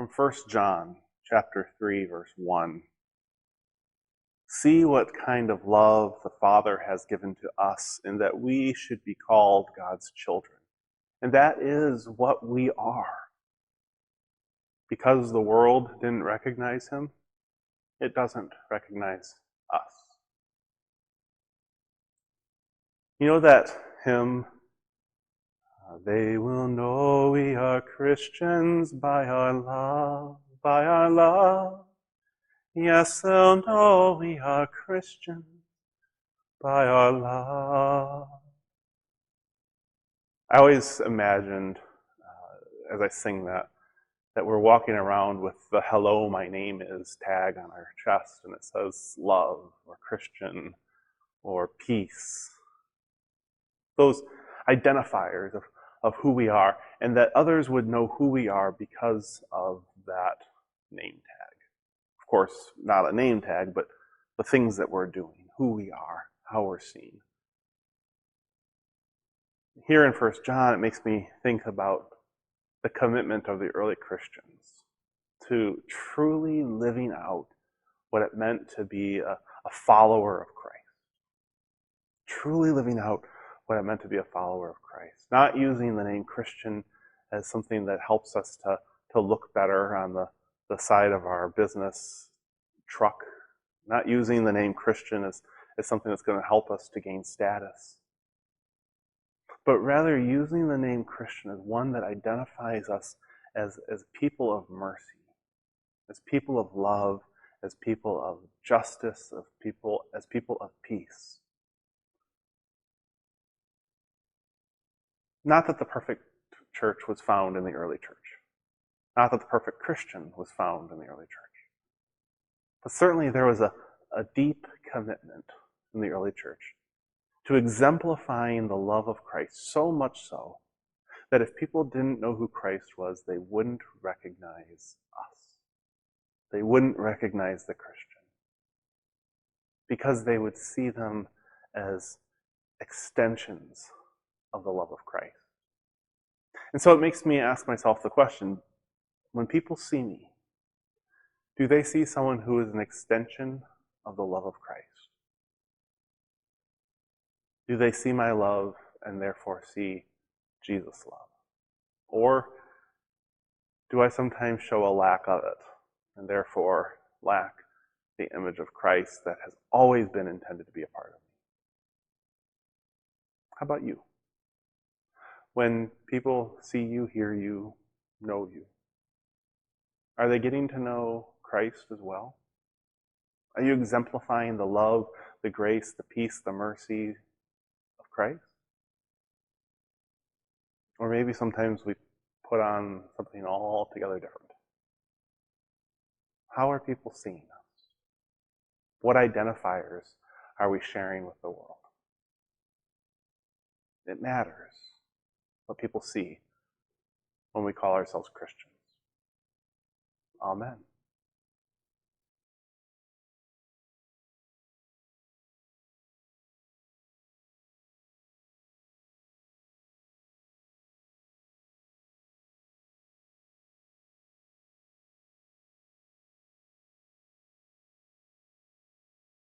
From 1 John chapter 3, verse 1. See what kind of love the Father has given to us, in that we should be called God's children. And that is what we are. Because the world didn't recognize him, it doesn't recognize us. You know that hymn, they will know we are Christians by our love, by our love. Yes, they'll know we are Christians by our love. I always imagined, as I sing that we're walking around with the "Hello, my name is" tag on our chest, and it says love, or Christian, or peace. Those identifiers of who we are, and that others would know who we are because of that name tag. Of course, not a name tag, but the things that we're doing, who we are, how we're seen. Here in 1 John, it makes me think about the commitment of the early Christians to truly living out what it meant to be a follower of Christ. Truly living out what it meant to be a follower of Christ. Not using the name Christian as something that helps us to look better on the side of our business truck. Not using the name Christian as something that's going to help us to gain status. But rather using the name Christian as one that identifies us as people of mercy, as people of love, as people of justice, as people of peace. Not that the perfect church was found in the early church. Not that the perfect Christian was found in the early church. But certainly there was a deep commitment in the early church to exemplifying the love of Christ, so much so that if people didn't know who Christ was, they wouldn't recognize us. They wouldn't recognize the Christian, because they would see them as extensions of the love of Christ. And so it makes me ask myself the question, when people see me, do they see someone who is an extension of the love of Christ? Do they see my love and therefore see Jesus' love? Or do I sometimes show a lack of it and therefore lack the image of Christ that has always been intended to be a part of me? How about you? When people see you, hear you, know you, are they getting to know Christ as well? Are you exemplifying the love, the grace, the peace, the mercy of Christ? Or maybe sometimes we put on something altogether different. How are people seeing us? What identifiers are we sharing with the world? It matters what people see when we call ourselves Christians. Amen.